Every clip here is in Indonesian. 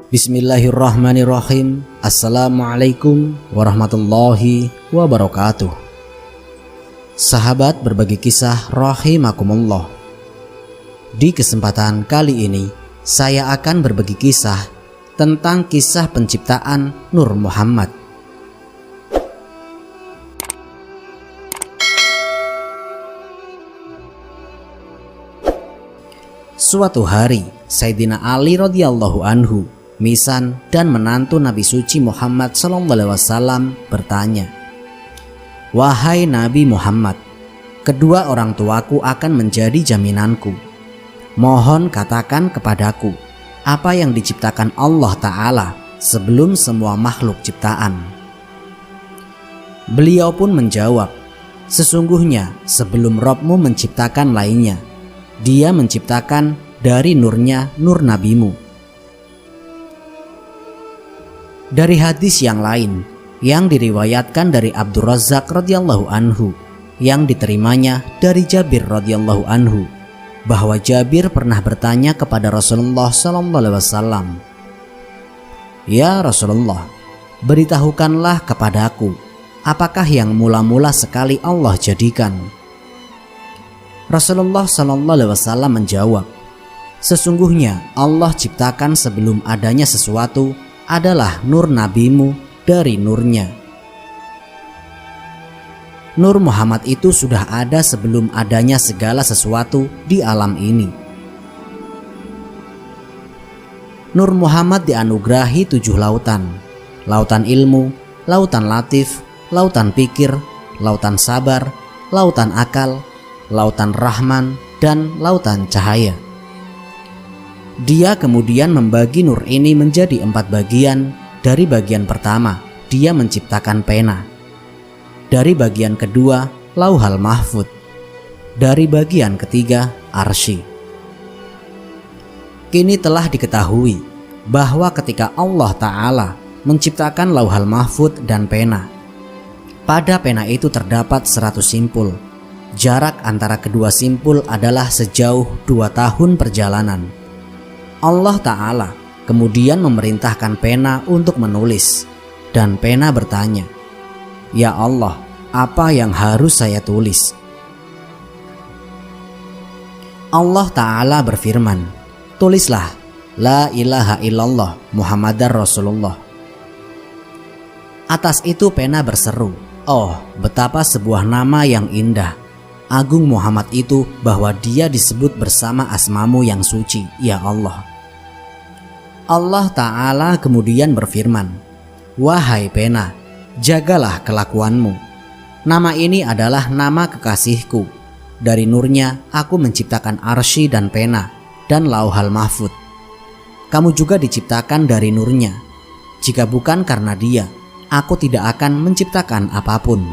Bismillahirrahmanirrahim. Assalamualaikum warahmatullahi wabarakatuh. Sahabat berbagi kisah rahimakumullah. Di kesempatan kali ini saya akan berbagi kisah tentang kisah penciptaan Nur Muhammad. Suatu hari Sayyidina Ali radhiyallahu anhu, misan dan menantu Nabi suci Muhammad SAW bertanya, "Wahai Nabi Muhammad, kedua orang tuaku akan menjadi jaminanku. Mohon katakan kepadaku apa yang diciptakan Allah Ta'ala sebelum semua makhluk ciptaan." Beliau pun menjawab, "Sesungguhnya sebelum Rabbmu menciptakan lainnya, Dia menciptakan dari nurnya nur nabimu." Dari hadis yang lain yang diriwayatkan dari Abdur Razzaq radhiyallahu anhu yang diterimanya dari Jabir radhiyallahu anhu bahwa Jabir pernah bertanya kepada Rasulullah SAW, "Ya Rasulullah, beritahukanlah kepadaku, apakah yang mula-mula sekali Allah jadikan?" Rasulullah SAW menjawab, "Sesungguhnya Allah ciptakan sebelum adanya sesuatu adalah nur nabimu dari nurnya." Nur Muhammad itu sudah ada sebelum adanya segala sesuatu di alam ini. Nur Muhammad dianugerahi 7 lautan: lautan ilmu, lautan latif, lautan pikir, lautan sabar, lautan akal, lautan rahman, dan lautan cahaya. Dia kemudian membagi nur ini menjadi 4 bagian. Dari bagian pertama, dia menciptakan pena. Dari bagian kedua, Lauhal Mahfud. Dari bagian ketiga, Arsy. Kini telah diketahui bahwa ketika Allah Ta'ala menciptakan Lauhal Mahfud dan pena, pada pena itu terdapat 100 simpul. Jarak antara kedua simpul adalah sejauh 2 tahun perjalanan. Allah Ta'ala kemudian memerintahkan pena untuk menulis, dan pena bertanya, "Ya Allah, apa yang harus saya tulis?" Allah Ta'ala berfirman, "Tulislah, La ilaha illallah Muhammadar Rasulullah." Atas itu pena berseru, "Oh, betapa sebuah nama yang indah, agung Muhammad itu, bahwa dia disebut bersama asmamu yang suci, ya Allah." Allah Ta'ala kemudian berfirman, "Wahai pena, jagalah kelakuanmu. Nama ini adalah nama kekasihku. Dari nurnya aku menciptakan Arsy dan pena dan Lauhal Mahfud. Kamu juga diciptakan dari nurnya. Jika bukan karena dia, aku tidak akan menciptakan apapun."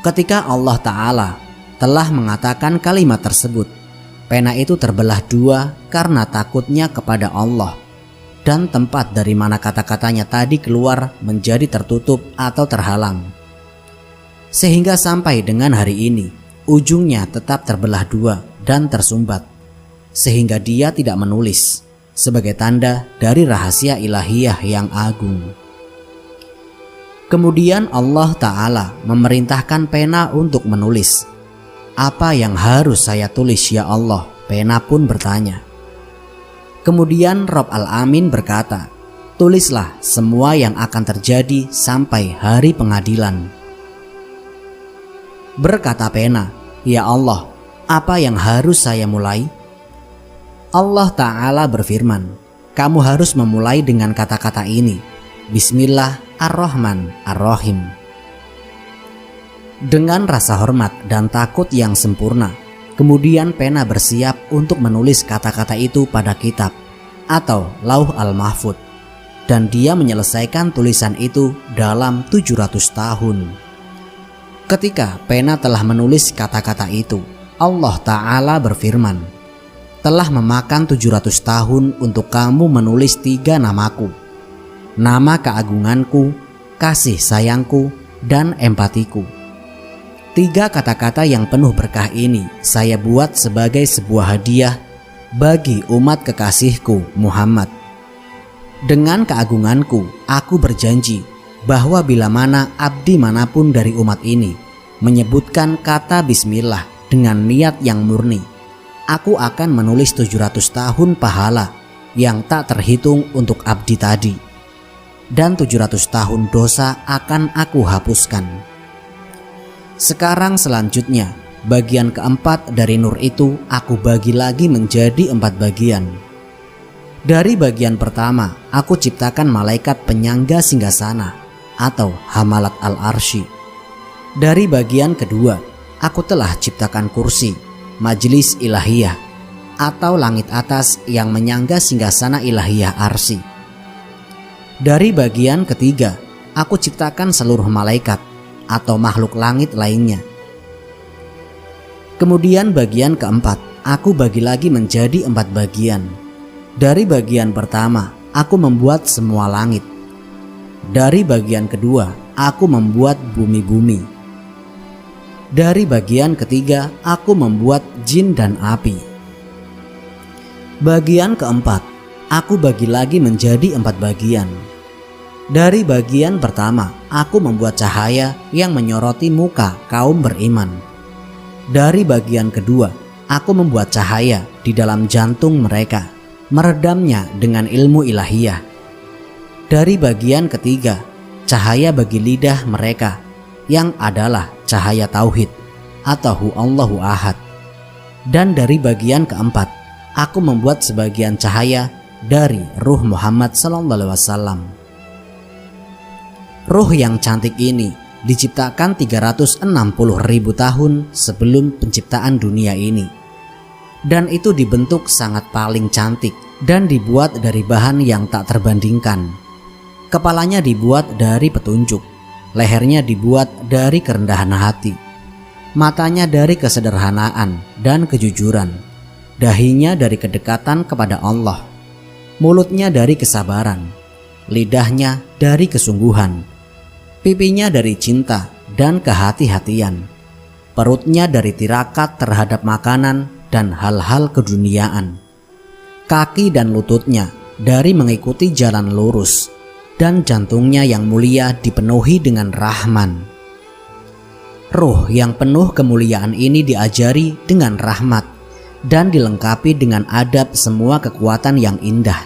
Ketika Allah Ta'ala telah mengatakan kalimat tersebut, pena itu terbelah 2 karena takutnya kepada Allah, dan tempat dari mana kata-katanya tadi keluar menjadi tertutup atau terhalang. Sehingga sampai dengan hari ini, ujungnya tetap terbelah 2 dan tersumbat, sehingga dia tidak menulis, sebagai tanda dari rahasia ilahiyah yang agung. Kemudian Allah Ta'ala memerintahkan pena untuk menulis. "Apa yang harus saya tulis ya Allah?" Pena pun bertanya. Kemudian Rabb Al-Amin berkata, "Tulislah semua yang akan terjadi sampai hari pengadilan." Berkata pena, "Ya Allah, apa yang harus saya mulai?" Allah Ta'ala berfirman, "Kamu harus memulai dengan kata-kata ini, Bismillahirrahmanirrahim." Dengan rasa hormat dan takut yang sempurna, kemudian pena bersiap untuk menulis kata-kata itu pada kitab atau Lauh Al-Mahfud, dan dia menyelesaikan tulisan itu dalam 700 tahun. Ketika pena telah menulis kata-kata itu, Allah Ta'ala berfirman, "Telah memakan 700 tahun untuk kamu menulis 3 namaku, nama keagunganku, kasih sayangku, dan empatiku. 3 kata-kata yang penuh berkah ini saya buat sebagai sebuah hadiah bagi umat kekasihku Muhammad. Dengan keagunganku, aku berjanji bahwa bila mana abdi manapun dari umat ini menyebutkan kata bismillah dengan niat yang murni, aku akan menulis 700 tahun pahala yang tak terhitung untuk abdi tadi, dan 700 tahun dosa akan aku hapuskan. Sekarang selanjutnya, bagian keempat dari nur itu aku bagi lagi menjadi 4 bagian. Dari bagian pertama, aku ciptakan malaikat penyangga singgasana atau hamalat al-arsy. Dari bagian kedua, aku telah ciptakan kursi, majlis ilahiyah atau langit atas yang menyangga singgasana ilahiyah arsy. Dari bagian ketiga, aku ciptakan seluruh malaikat atau makhluk langit lainnya. Kemudian bagian keempat, aku bagi lagi menjadi 4 bagian. Dari bagian pertama, aku membuat semua langit. Dari bagian kedua, aku membuat bumi-bumi. Dari bagian ketiga, aku membuat jin dan api. Bagian keempat, aku bagi lagi menjadi 4 bagian. Dari bagian pertama, aku membuat cahaya yang menyoroti muka kaum beriman. Dari bagian kedua, aku membuat cahaya di dalam jantung mereka, meredamnya dengan ilmu ilahiyah. Dari bagian ketiga, cahaya bagi lidah mereka, yang adalah cahaya tauhid atau Allahu Ahad. Dan dari bagian keempat, aku membuat sebagian cahaya dari ruh Muhammad SAW. Ruh yang cantik ini diciptakan 360.000 tahun sebelum penciptaan dunia ini, dan itu dibentuk sangat paling cantik dan dibuat dari bahan yang tak terbandingkan. Kepalanya dibuat dari petunjuk, lehernya dibuat dari kerendahan hati, matanya dari kesederhanaan dan kejujuran, dahinya dari kedekatan kepada Allah, mulutnya dari kesabaran, lidahnya dari kesungguhan, pipinya dari cinta dan kehati-hatian, perutnya dari tirakat terhadap makanan dan hal-hal keduniaan, kaki dan lututnya dari mengikuti jalan lurus, dan jantungnya yang mulia dipenuhi dengan Rahman. Ruh yang penuh kemuliaan ini diajari dengan rahmat dan dilengkapi dengan adab semua kekuatan yang indah.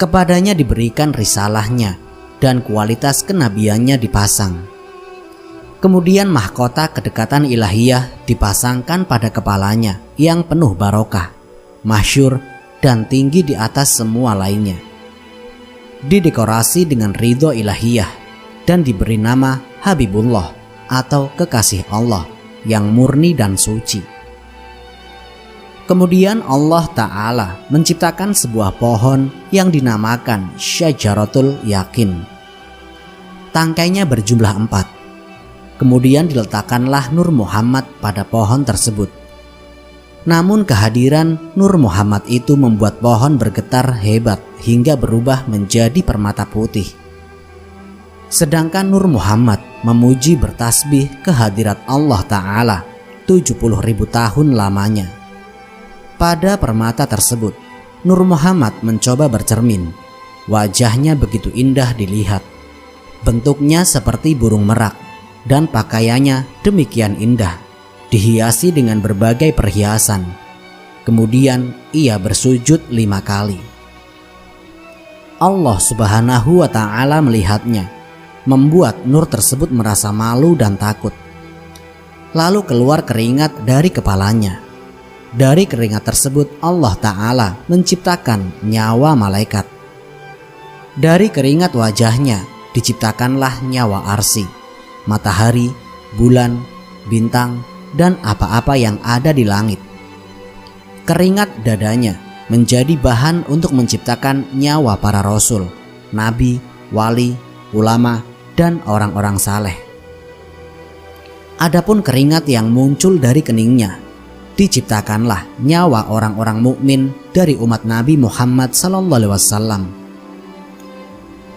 Kepadanya diberikan risalahnya dan kualitas kenabiannya dipasang. Kemudian mahkota kedekatan ilahiyah dipasangkan pada kepalanya yang penuh barokah, masyhur dan tinggi di atas semua lainnya. Didekorasi dengan ridho ilahiyah dan diberi nama Habibullah atau kekasih Allah yang murni dan suci. Kemudian Allah Ta'ala menciptakan sebuah pohon yang dinamakan Syajaratul Yakin. Tangkainya berjumlah 4. Kemudian diletakkanlah Nur Muhammad pada pohon tersebut. Namun kehadiran Nur Muhammad itu membuat pohon bergetar hebat hingga berubah menjadi permata putih. Sedangkan Nur Muhammad memuji bertasbih kehadirat Allah Ta'ala 70.000 tahun lamanya. Pada permata tersebut, Nur Muhammad mencoba bercermin. Wajahnya begitu indah dilihat. Bentuknya seperti burung merak dan pakaiannya demikian indah, dihiasi dengan berbagai perhiasan. Kemudian ia bersujud 5 kali. Allah Subhanahu wa Ta'ala melihatnya, membuat Nur tersebut merasa malu dan takut. Lalu keluar keringat dari kepalanya. Dari keringat tersebut Allah Ta'ala menciptakan nyawa malaikat. Dari keringat wajahnya diciptakanlah nyawa arsy, matahari, bulan, bintang, dan apa-apa yang ada di langit. Keringat dadanya menjadi bahan untuk menciptakan nyawa para rasul, nabi, wali, ulama, dan orang-orang saleh. Adapun keringat yang muncul dari keningnya, diciptakanlah nyawa orang-orang mukmin dari umat Nabi Muhammad SAW.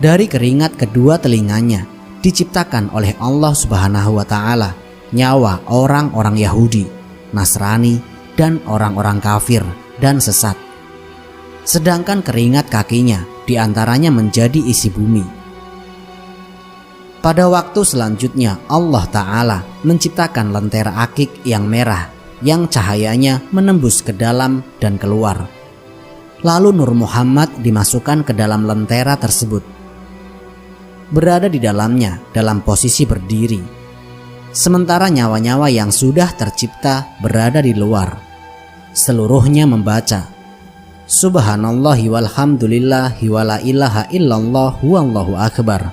Dari keringat kedua telinganya diciptakan oleh Allah Subhanahu wa Ta'ala nyawa orang-orang Yahudi, Nasrani, dan orang-orang kafir dan sesat. Sedangkan keringat kakinya diantaranya menjadi isi bumi. Pada waktu selanjutnya Allah Ta'ala menciptakan lentera akik yang merah yang cahayanya menembus ke dalam dan keluar. Lalu Nur Muhammad dimasukkan ke dalam lentera tersebut. Berada di dalamnya dalam posisi berdiri. Sementara nyawa-nyawa yang sudah tercipta berada di luar. Seluruhnya membaca Subhanallahi walhamdulillahi wala ilaha illallah wallahu akbar.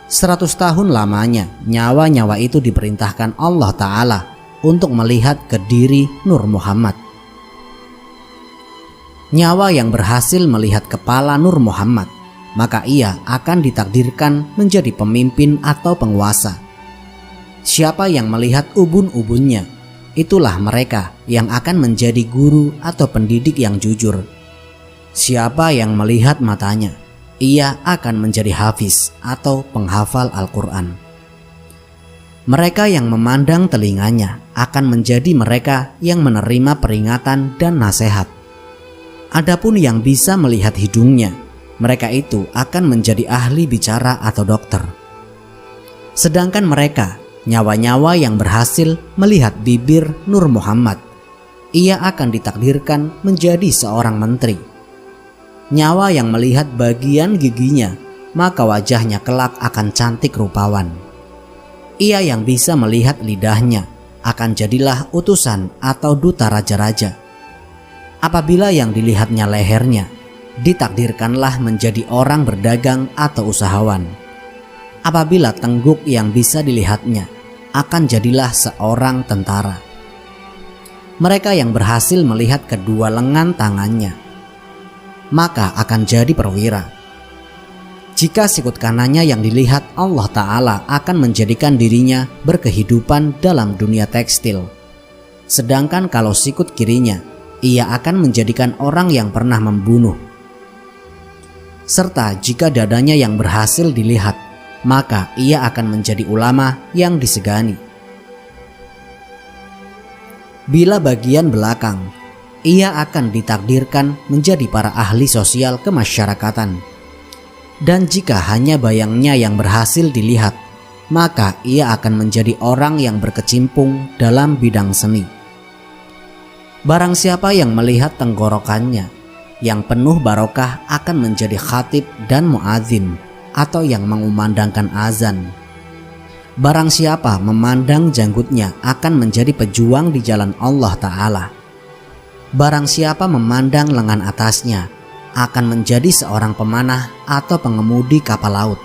100 tahun lamanya nyawa-nyawa itu diperintahkan Allah Ta'ala untuk melihat ke diri Nur Muhammad. Nyawa yang berhasil melihat kepala Nur Muhammad, maka ia akan ditakdirkan menjadi pemimpin atau penguasa. Siapa yang melihat ubun-ubunnya, itulah mereka yang akan menjadi guru atau pendidik yang jujur. Siapa yang melihat matanya, ia akan menjadi hafiz atau penghafal Al-Quran. Mereka yang memandang telinganya akan menjadi mereka yang menerima peringatan dan nasihat. Adapun yang bisa melihat hidungnya, mereka itu akan menjadi ahli bicara atau dokter. Sedangkan mereka, nyawa-nyawa yang berhasil melihat bibir Nur Muhammad, ia akan ditakdirkan menjadi seorang menteri. Nyawa yang melihat bagian giginya, maka wajahnya kelak akan cantik rupawan. Ia yang bisa melihat lidahnya akan jadilah utusan atau duta raja-raja. Apabila yang dilihatnya lehernya, ditakdirkanlah menjadi orang berdagang atau usahawan. Apabila tengguk yang bisa dilihatnya, akan jadilah seorang tentara. Mereka yang berhasil melihat kedua lengan tangannya, maka akan jadi perwira. Jika sikut kanannya yang dilihat, Allah Ta'ala akan menjadikan dirinya berkehidupan dalam dunia tekstil. Sedangkan kalau sikut kirinya, ia akan menjadikan orang yang pernah membunuh. Serta jika dadanya yang berhasil dilihat, maka ia akan menjadi ulama yang disegani. Bila bagian belakang, ia akan ditakdirkan menjadi para ahli sosial kemasyarakatan. Dan jika hanya bayangnya yang berhasil dilihat, maka ia akan menjadi orang yang berkecimpung dalam bidang seni. Barang siapa yang melihat tenggorokannya yang penuh barokah akan menjadi khatib dan muadzin atau yang mengumandangkan azan. Barang siapa memandang janggutnya akan menjadi pejuang di jalan Allah Ta'ala. Barang siapa memandang lengan atasnya akan menjadi seorang pemanah atau pengemudi kapal laut.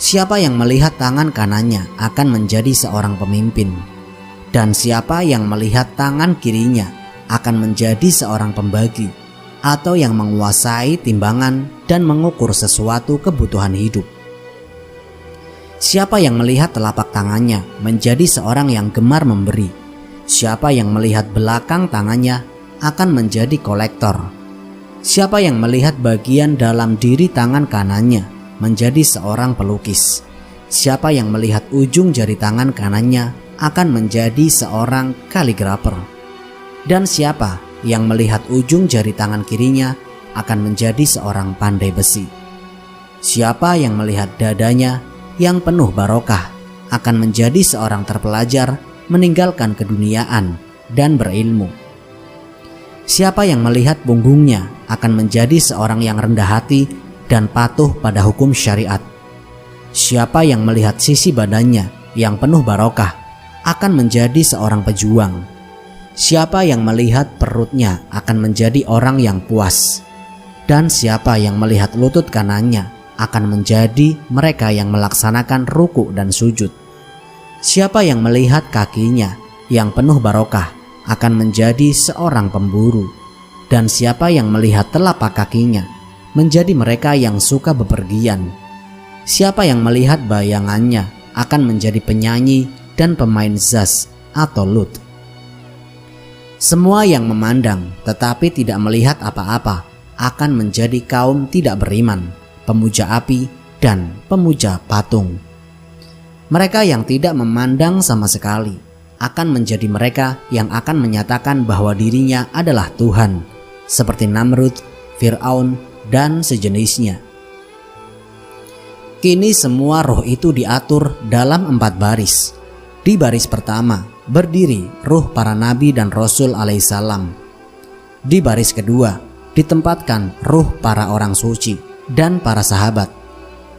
Siapa yang melihat tangan kanannya akan menjadi seorang pemimpin. Dan siapa yang melihat tangan kirinya akan menjadi seorang pembagi atau yang menguasai timbangan dan mengukur sesuatu kebutuhan hidup. Siapa yang melihat telapak tangannya menjadi seorang yang gemar memberi. Siapa yang melihat belakang tangannya akan menjadi kolektor. Siapa yang melihat bagian dalam diri tangan kanannya menjadi seorang pelukis. Siapa yang melihat ujung jari tangan kanannya akan menjadi seorang kaligrafer. Dan siapa yang melihat ujung jari tangan kirinya akan menjadi seorang pandai besi. Siapa yang melihat dadanya yang penuh barokah akan menjadi seorang terpelajar meninggalkan keduniaan dan berilmu. Siapa yang melihat punggungnya akan menjadi seorang yang rendah hati dan patuh pada hukum syariat. Siapa yang melihat sisi badannya yang penuh barokah akan menjadi seorang pejuang. Siapa yang melihat perutnya akan menjadi orang yang puas. Dan siapa yang melihat lutut kanannya akan menjadi mereka yang melaksanakan ruku dan sujud. Siapa yang melihat kakinya yang penuh barokah akan menjadi seorang pemburu. Dan siapa yang melihat telapak kakinya menjadi mereka yang suka bepergian. Siapa yang melihat bayangannya akan menjadi penyanyi dan pemain zaz atau lut. Semua yang memandang tetapi tidak melihat apa-apa akan menjadi kaum tidak beriman, pemuja api dan pemuja patung. Mereka yang tidak memandang sama sekali akan menjadi mereka yang akan menyatakan bahwa dirinya adalah Tuhan, seperti Namrud, Fir'aun, dan sejenisnya. Kini semua roh itu diatur dalam 4 baris. Di baris pertama berdiri ruh para nabi dan rasul alaihissalam. Di baris kedua ditempatkan ruh para orang suci dan para sahabat.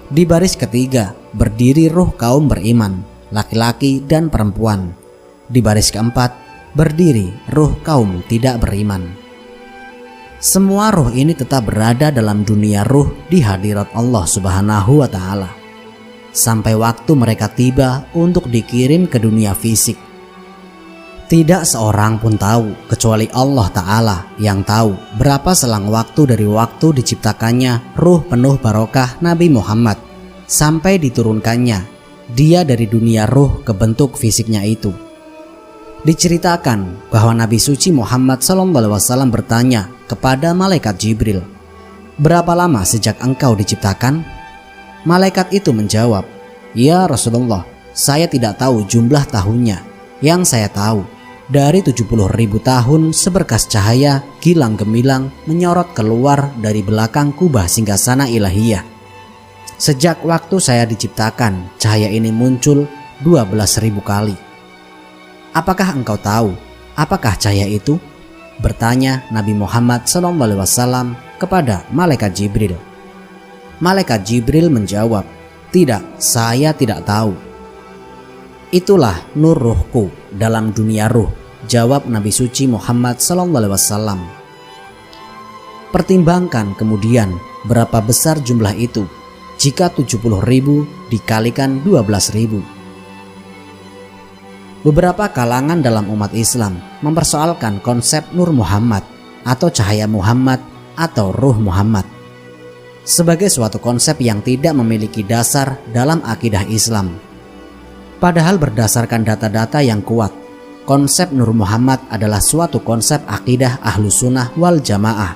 Di baris ketiga berdiri ruh kaum beriman, laki-laki dan perempuan. Di baris keempat berdiri ruh kaum tidak beriman. Semua ruh ini tetap berada dalam dunia ruh di hadirat Allah Subhanahu wa Ta'ala sampai waktu mereka tiba untuk dikirim ke dunia fisik. Tidak seorang pun tahu kecuali Allah Ta'ala yang tahu berapa selang waktu dari waktu diciptakannya ruh penuh barokah Nabi Muhammad sampai diturunkannya dia dari dunia ruh ke bentuk fisiknya itu. Diceritakan bahwa Nabi suci Muhammad SAW bertanya kepada malaikat Jibril, "Berapa lama sejak engkau diciptakan?" Malaikat itu menjawab, "Ya Rasulullah, saya tidak tahu jumlah tahunnya. Yang saya tahu, dari 70.000 tahun seberkas cahaya gilang gemilang menyorot keluar dari belakang kubah singgasana ilahiyah. Sejak waktu saya diciptakan, cahaya ini muncul 12.000 kali. Apakah engkau tahu apakah cahaya itu?" bertanya Nabi Muhammad SAW kepada malaikat Jibril. Malaikat Jibril menjawab, "Tidak, saya tidak tahu." "Itulah nur ruhku dalam dunia ruh," jawab Nabi suci Muhammad SAW. Pertimbangkan kemudian berapa besar jumlah itu jika 70.000 dikalikan 12.000. Beberapa kalangan dalam umat Islam mempersoalkan konsep Nur Muhammad atau cahaya Muhammad atau Ruh Muhammad sebagai suatu konsep yang tidak memiliki dasar dalam akidah Islam. Padahal berdasarkan data-data yang kuat, konsep Nur Muhammad adalah suatu konsep akidah Ahlus Sunnah wal Jamaah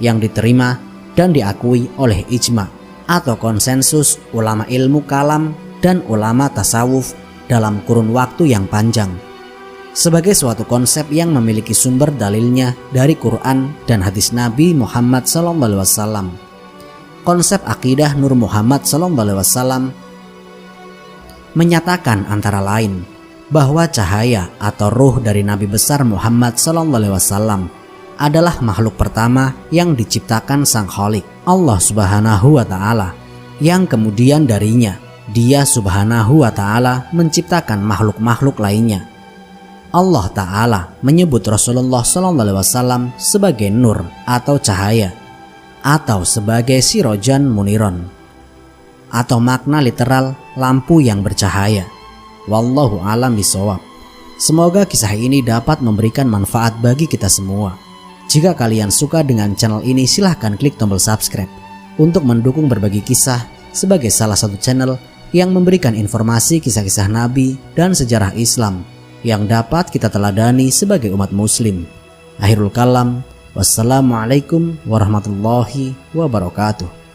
yang diterima dan diakui oleh ijma atau konsensus ulama ilmu kalam dan ulama tasawuf dalam kurun waktu yang panjang, sebagai suatu konsep yang memiliki sumber dalilnya dari Quran dan hadis Nabi Muhammad SAW. Konsep akidah Nur Muhammad SAW menyatakan antara lain bahwa cahaya atau ruh dari Nabi besar Muhammad SAW adalah makhluk pertama yang diciptakan Sang Khalik, Allah Subhanahu wa Ta'ala, yang kemudian darinya Dia Subhanahu wa Ta'ala menciptakan makhluk-makhluk lainnya. Allah Ta'ala menyebut Rasulullah SAW sebagai nur atau cahaya, atau sebagai sirojan muniron, atau makna literal lampu yang bercahaya. Wallahu a'lam bishawab. Semoga kisah ini dapat memberikan manfaat bagi kita semua. Jika kalian suka dengan channel ini, silahkan klik tombol subscribe untuk mendukung berbagi kisah sebagai salah satu channel yang memberikan informasi kisah-kisah Nabi dan sejarah Islam yang dapat kita teladani sebagai umat muslim. Akhirul kalam, wassalamualaikum warahmatullahi wabarakatuh.